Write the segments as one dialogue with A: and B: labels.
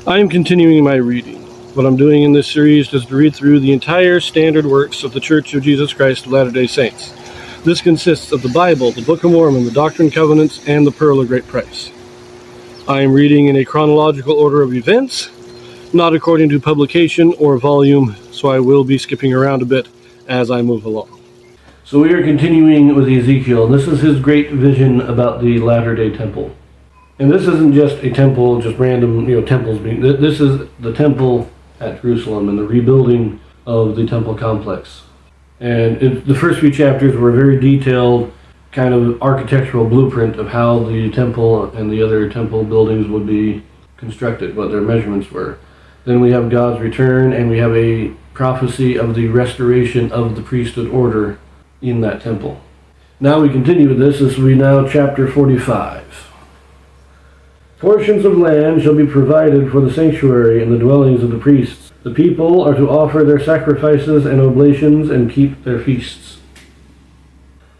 A: I am continuing my reading. What I'm doing in this series is to read through the entire standard works of the Church of Jesus Christ of Latter-day Saints. This consists of the Bible, the Book of Mormon, the Doctrine and Covenants, and the Pearl of Great Price. I am reading in a chronological order of events, not according to publication or volume, so I will be skipping around a bit as I move along. So we are continuing with Ezekiel. This is his great vision about the Latter-day Temple. And this isn't just a temple, just random, temples being. This is the temple at Jerusalem and the rebuilding of the temple complex. And the first few chapters were a very detailed kind of architectural blueprint of how the temple and the other temple buildings would be constructed, what their measurements were. Then we have God's return, and we have a prophecy of the restoration of the priesthood order in that temple. Now we continue with this as we now chapter 45. Portions of land shall be provided for the sanctuary and the dwellings of the priests. The people are to offer their sacrifices and oblations and keep their feasts.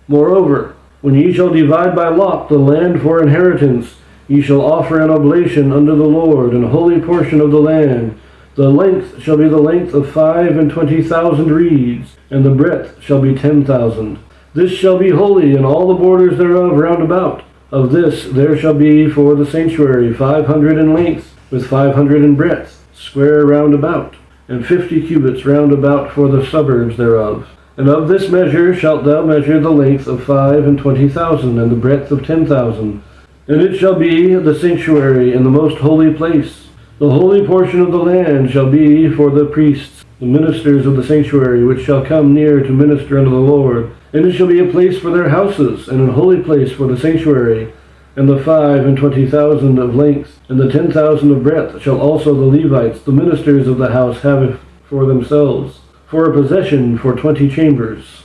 A: Moreover, when ye shall divide by lot the land for inheritance, ye shall offer an oblation unto the Lord, an holy portion of the land. The length shall be the length of 25,000 reeds, and the breadth shall be 10,000. This shall be holy in all the borders thereof round about. Of this there shall be for the sanctuary 500 in length, with 500 in breadth, square round about, and 50 cubits round about for the suburbs thereof. And of this measure shalt thou measure the length of 25,000, and the breadth of 10,000. And it shall be the sanctuary in the most holy place. The holy portion of the land shall be for the priests, the ministers of the sanctuary, which shall come near to minister unto the Lord. And it shall be a place for their houses, and an holy place for the sanctuary. And the 25,000 of length, and the 10,000 of breadth shall also the Levites, the ministers of the house, have for themselves, for a possession for 20 chambers.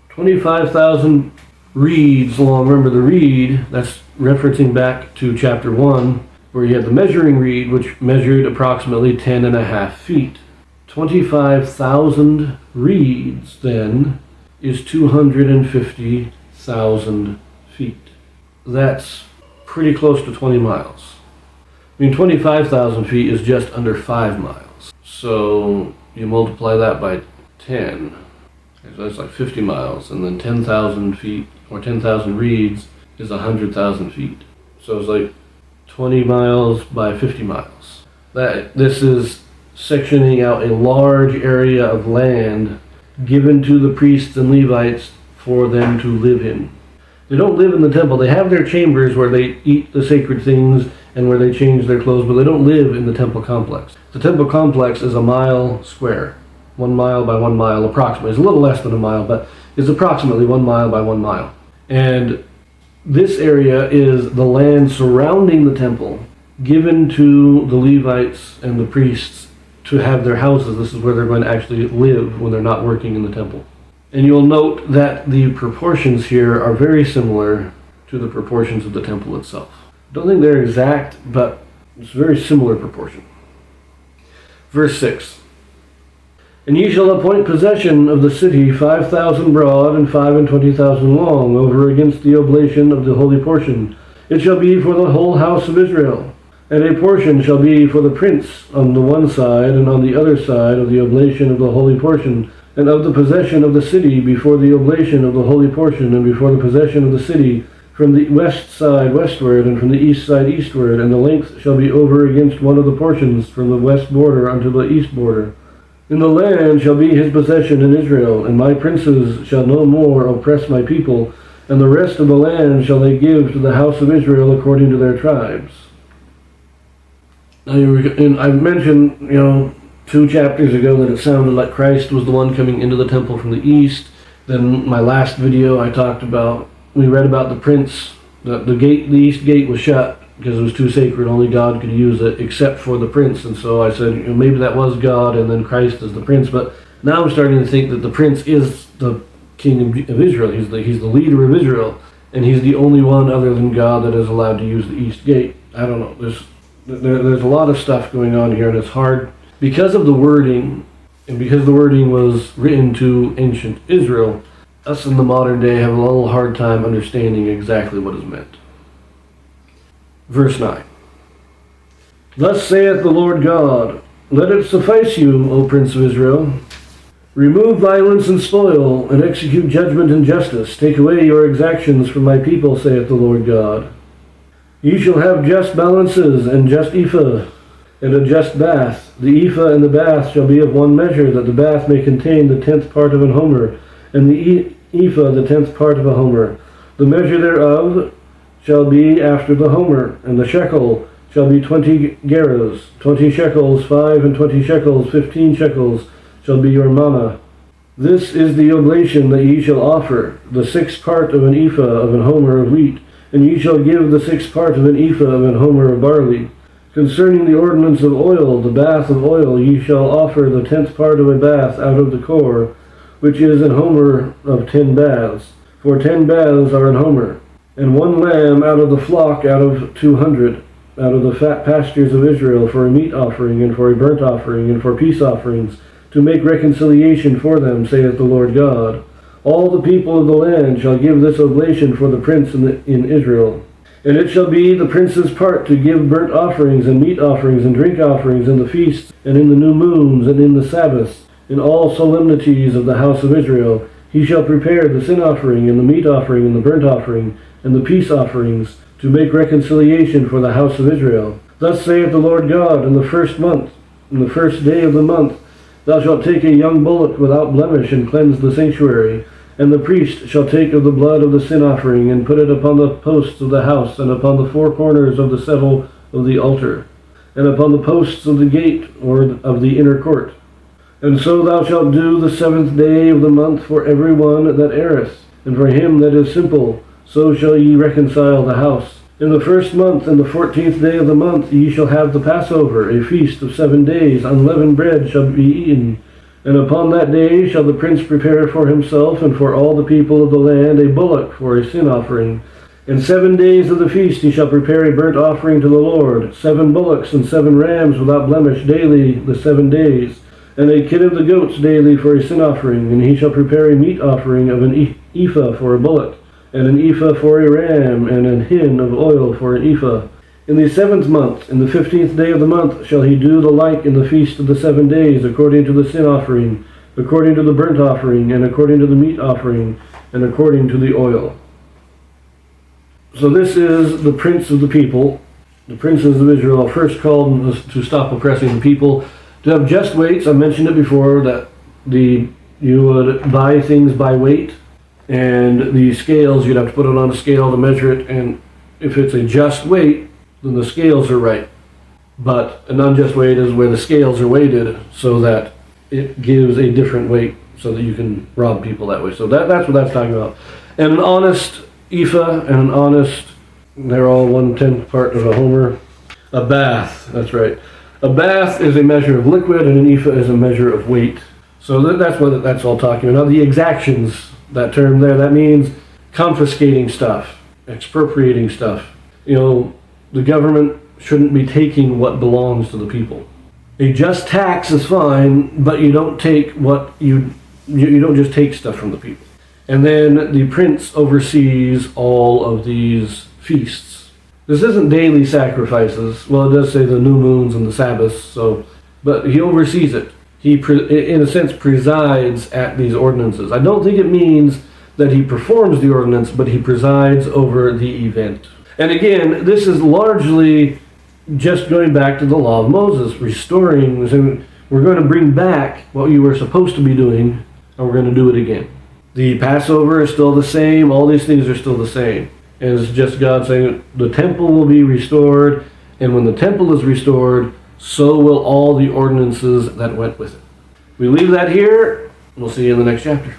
A: 25,000 reeds long. Remember the reed, that's referencing back to chapter 1, where you had the measuring reed, which measured approximately 10.5 feet. 25,000 reeds, then, is 250,000 feet. That's pretty close to 20 miles. 25,000 feet is just under 5 miles. So you multiply that by 10. So that's like 50 miles. And then 10,000 feet, or 10,000 reeds, is 100,000 feet. So it's like 20 miles by 50 miles. This is sectioning out a large area of land given to the priests and Levites for them to live in. They don't live in the temple. They have their chambers where they eat the sacred things and where they change their clothes, but they don't live in the temple complex. The temple complex is a mile square, 1 mile by 1 mile approximately. It's a little less than a mile, but it's approximately 1 mile by 1 mile. And this area is the land surrounding the temple given to the Levites and the priests to have their houses. This is where they're going to actually live when they're not working in the temple. And you'll note that the proportions here are very similar to the proportions of the temple itself. I don't think they're exact, but it's a very similar proportion. Verse 6. And ye shall appoint possession of the city 5,000 broad and 25,000 long, over against the oblation of the holy portion. It shall be for the whole house of Israel. And a portion shall be for the prince on the one side, and on the other side of the oblation of the holy portion, and of the possession of the city before the oblation of the holy portion, and before the possession of the city from the west side westward, and from the east side eastward. And the length shall be over against one of the portions from the west border unto the east border. And the land shall be his possession in Israel, and my princes shall no more oppress my people, and the rest of the land shall they give to the house of Israel according to their tribes. And I mentioned, 2 chapters ago that it sounded like Christ was the one coming into the temple from the east. Then my last video we read about the prince. The east gate was shut because it was too sacred. Only God could use it except for the prince. And so I said, maybe that was God and then Christ is the prince. But now I'm starting to think that the prince is the king of Israel. He's the leader of Israel. And he's the only one other than God that is allowed to use the east gate. I don't know. There's a lot of stuff going on here, and it's hard because of the wording, and because the wording was written to ancient Israel. Us in the modern day have a little hard time understanding exactly what is meant. Verse 9. Thus saith the Lord God, let it suffice you, O Prince of Israel. Remove violence and spoil, and execute judgment and justice. Take away your exactions from my people, saith the Lord God. Ye shall have just balances, and just ephah, and a just bath. The ephah and the bath shall be of one measure, that the bath may contain the 10th part of an homer, and the ephah the 10th part of a homer. The measure thereof shall be after the homer, and the shekel shall be 20 gerahs, 20 shekels, 5 and 20 shekels, 15 shekels shall be your manna. This is the oblation that ye shall offer, the 6th part of an ephah of an homer of wheat, and ye shall give the 6th part of an ephah of an homer of barley. Concerning the ordinance of oil, the bath of oil, ye shall offer the 10th part of a bath out of the core, which is an homer of 10 baths. For 10 baths are an homer, and 1 lamb out of the flock out of 200, out of the fat pastures of Israel, for a meat offering, and for a burnt offering, and for peace offerings, to make reconciliation for them, saith the Lord God. All the people of the land shall give this oblation for the prince in Israel. And it shall be the prince's part to give burnt offerings, and meat offerings, and drink offerings, in the feasts, and in the new moons, and in the Sabbaths, in all solemnities of the house of Israel. He shall prepare the sin offering, and the meat offering, and the burnt offering, and the peace offerings, to make reconciliation for the house of Israel. Thus saith the Lord God, in the 1st month, in the 1st day of the month, thou shalt take a young bullock without blemish, and cleanse the sanctuary. And the priest shall take of the blood of the sin offering, and put it upon the posts of the house, and upon the 4 corners of the settle of the altar, and upon the posts of the gate, or of the inner court. And so thou shalt do the 7th day of the month for every one that erreth, and for him that is simple, so shall ye reconcile the house. In the 1st month, in the 14th day of the month, ye shall have the Passover, a feast of 7 days. Unleavened bread shall be eaten. And upon that day shall the prince prepare for himself and for all the people of the land a bullock for a sin offering. In 7 days of the feast he shall prepare a burnt offering to the Lord, 7 bullocks and 7 rams without blemish daily the 7 days, and a kid of the goats daily for a sin offering. And he shall prepare a meat offering of an ephah for a bullock, and an ephah for a ram, and an hin of oil for an ephah. In the 7th month, in the 15th day of the month, shall he do the like in the feast of the 7 days, according to the sin offering, according to the burnt offering, and according to the meat offering, and according to the oil. So this is the prince of the people. The princes of Israel first called to stop oppressing the people, to have just weights. I mentioned it before, that you would buy things by weight, and the scales, you'd have to put it on a scale to measure it, and if it's a just weight, then the scales are right. But an unjust weight is where the scales are weighted so that it gives a different weight, so that you can rob people that way. So that's what that's talking about. And an honest ephah and an honest, they're all 1/10 part of a homer. A bath, that's right. A bath is a measure of liquid, and an ephah is a measure of weight. So that's what that's all talking about. Now the exactions, that term there, that means confiscating stuff, expropriating stuff. The government shouldn't be taking what belongs to the people. A just tax is fine, but you don't take what you don't just take stuff from the people. And then the prince oversees all of these feasts. This isn't daily sacrifices. Well, it does say the new moons and the Sabbaths, but he oversees it. He, in a sense, presides at these ordinances. I don't think it means that he performs the ordinance, but he presides over the event. And again, this is largely just going back to the law of Moses, restoring, saying, we're going to bring back what you were supposed to be doing, and we're going to do it again. The Passover is still the same, all these things are still the same. And it's just God saying, the temple will be restored, and when the temple is restored, so will all the ordinances that went with it. We leave that here, and we'll see you in the next chapter.